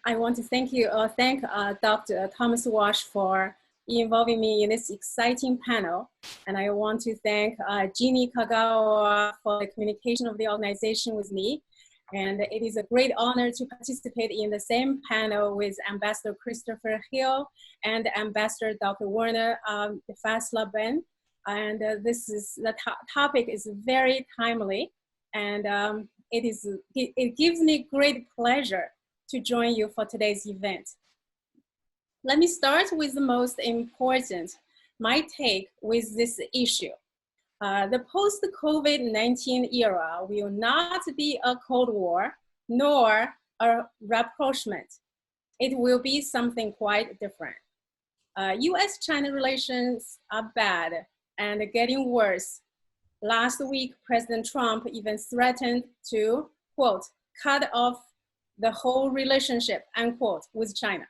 I want to thank Dr. Thomas Walsh for involving me in this exciting panel. And I want to thank Jeannie Kagawa for the communication of the organization with me. And it is a great honor to participate in the same panel with Ambassador Christopher Hill and Ambassador Dr. Werner Faslaben. And the topic is very timely, and it gives me great pleasure to join you for today's event. Let me start with the most important, my take with this issue. The post-COVID-19 era will not be a Cold War nor a rapprochement. It will be something quite different. US-China relations are bad and getting worse. Last week, President Trump even threatened to, quote, cut off the whole relationship, unquote, with China.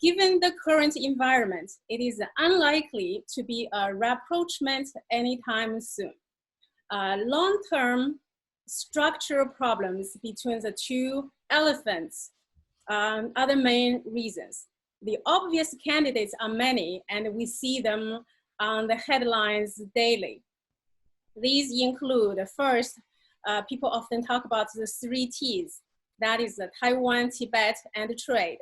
Given the current environment, it is unlikely to be a rapprochement anytime soon. Long-term structural problems between the two elephants are the main reasons. The obvious candidates are many, and we see them on the headlines daily. These include, first, people often talk about the 3 T's. That is Taiwan, Tibet, and trade.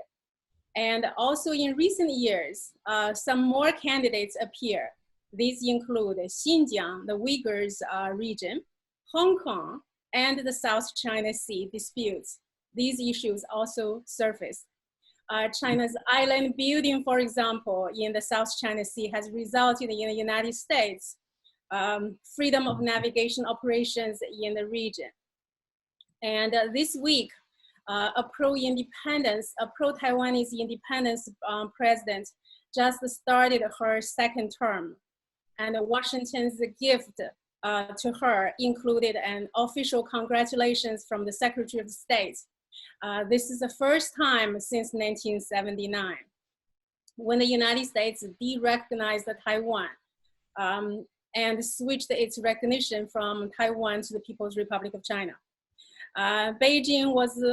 And also in recent years, some more candidates appear. These include Xinjiang, the Uyghurs region, Hong Kong, and the South China Sea disputes. These issues also surface. China's island building, for example, in the South China Sea has resulted in the United States freedom of navigation operations in the region. And this week, a pro-Taiwanese independence president just started her 2nd term. And Washington's gift to her included an official congratulations from the Secretary of State. This is the first time since 1979 when the United States de-recognized Taiwan and switched its recognition from Taiwan to the People's Republic of China. Beijing was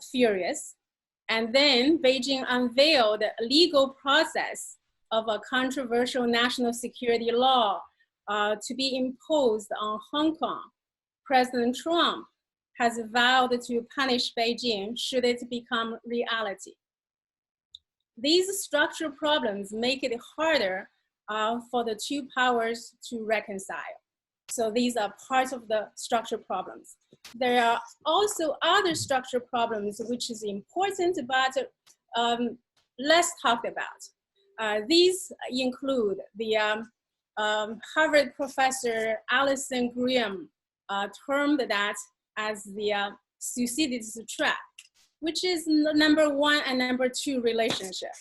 furious, and then Beijing unveiled a legal process of a controversial national security law to be imposed on Hong Kong. President Trump has vowed to punish Beijing should it become reality. These structural problems make it harder for the two powers to reconcile. So these are parts of the structural problems. There are also other structural problems which is important but less talked about. These include the Harvard professor Alison Graham termed that as the Thucydides trap, which is number 1 and number 2 relationship.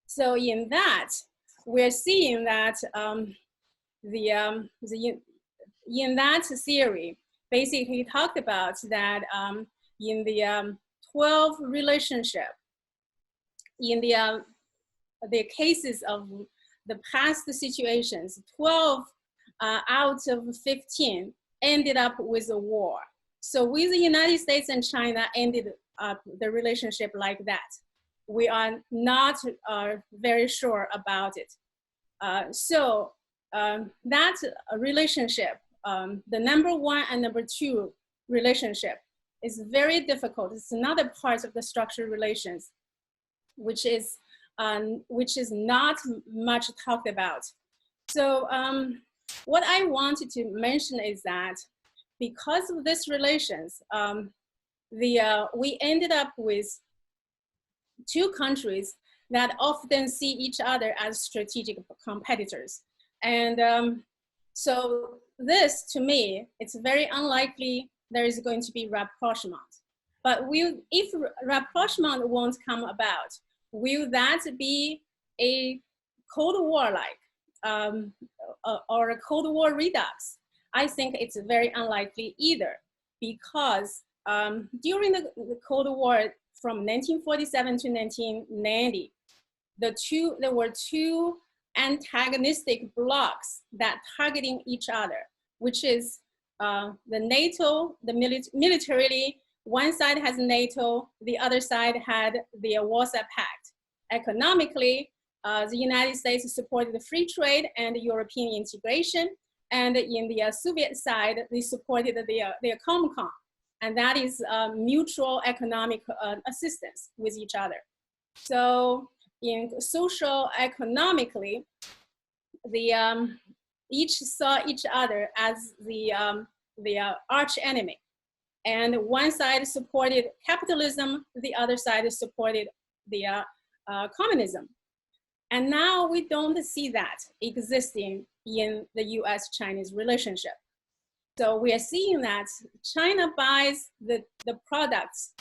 So in that, we're seeing that in that theory, basically talked about that in the 12 relationship, in the cases of the past situations, 12 out of 15 ended up with a war. So with the United States and China ended up the relationship like that. We are not very sure about it. That relationship, the number 1 and number 2 relationship is very difficult. It's another part of the structured relations, which is not much talked about. So what I wanted to mention is that because of these relations, we ended up with 2 countries that often see each other as strategic competitors. And so this, to me, it's very unlikely there is going to be rapprochement. But if rapprochement won't come about, will that be a Cold War-like or a Cold War redux? I think it's very unlikely either, because during the Cold War from 1947 to 1990, there were 2 antagonistic blocs that targeting each other, which is the NATO, the militarily One side has NATO, the other side had the Warsaw Pact. Economically, the United States supported the free trade and European integration. And in the Soviet side, they supported the Comecon. And that is mutual economic assistance with each other. So in social economically, each saw each other as the arch enemy. And one side supported capitalism, the other side supported the communism. And now we don't see that existing in the US-Chinese relationship. So we are seeing that China buys the products,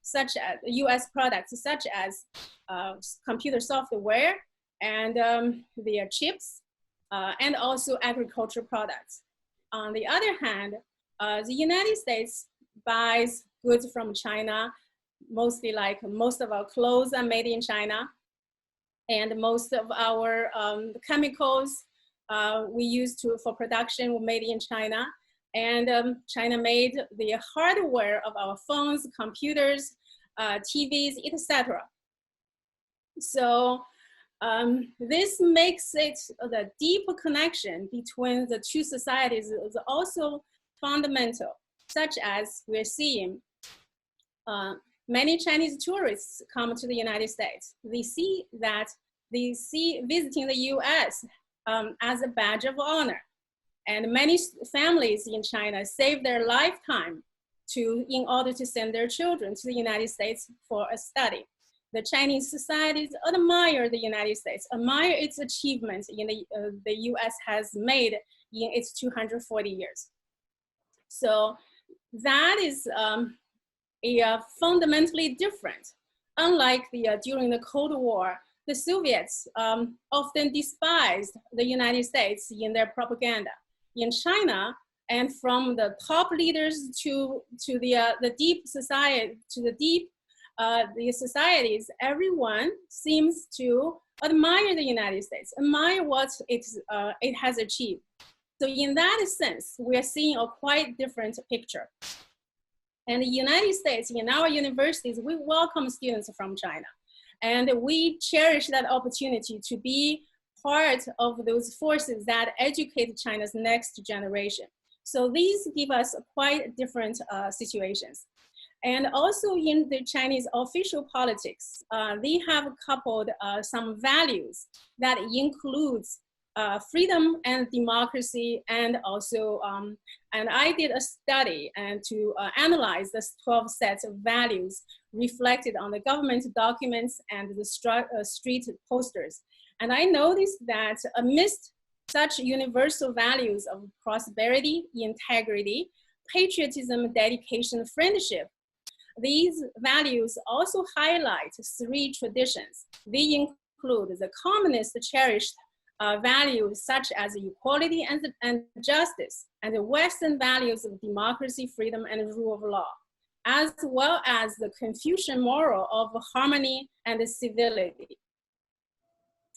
such as US products, such as computer software and their chips, and also agriculture products. On the other hand, the United States buys goods from China, mostly like most of our clothes are made in China, and most of our chemicals we use for production were made in China. And China made the hardware of our phones, computers, TVs, etc. So this makes it the deeper connection between the two societies is also fundamental, such as we're seeing many Chinese tourists come to the United States. They see visiting the US as a badge of honor. And many families in China save their lifetime in order to send their children to the United States for a study. The Chinese societies admire the United States, admire its achievements in the US has made in its 240 years. So that is fundamentally different. Unlike during the Cold War, the Soviets often despised the United States in their propaganda. In China, and from the top leaders to the deep society, to the societies, everyone seems to admire the United States, admire what it has achieved. So in that sense, we are seeing a quite different picture. And the United States, in our universities, we welcome students from China. And we cherish that opportunity to be part of those forces that educate China's next generation. So these give us quite different situations. And also in the Chinese official politics, they have coupled some values that includes freedom and democracy, and also, and I did a study and to analyze the 12 sets of values reflected on the government documents and the street posters. And I noticed that amidst such universal values of prosperity, integrity, patriotism, dedication, friendship, these values also highlight 3 traditions. They include the communist cherished values such as equality and justice, and the Western values of democracy, freedom, and rule of law, as well as the Confucian moral of harmony and civility.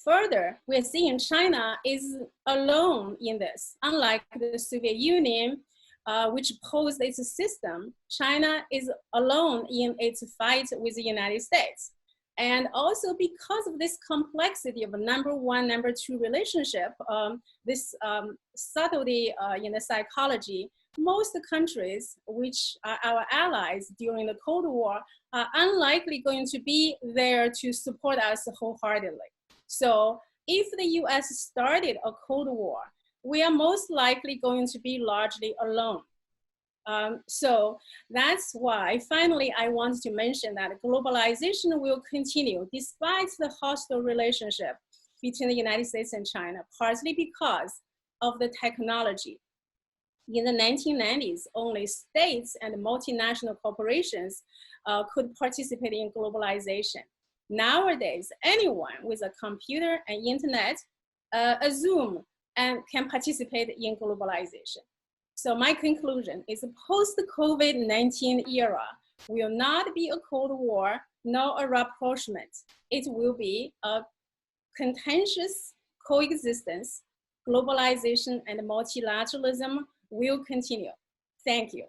Further, we're seeing China is alone in this. Unlike the Soviet Union, which posed its system, China is alone in its fight with the United States. And also because of this complexity of a number 1, number 2 relationship, this subtlety in the psychology, most countries which are our allies during the Cold War are unlikely going to be there to support us wholeheartedly. So if the US started a Cold War, we are most likely going to be largely alone. So that's why finally I want to mention that globalization will continue despite the hostile relationship between the United States and China, partly because of the technology. In the 1990s, only states and multinational corporations could participate in globalization. Nowadays, anyone with a computer and internet, a Zoom, and can participate in globalization. So my conclusion is the post-COVID-19 era will not be a Cold War, nor a rapprochement. It will be a contentious coexistence. Globalization and multilateralism will continue. Thank you.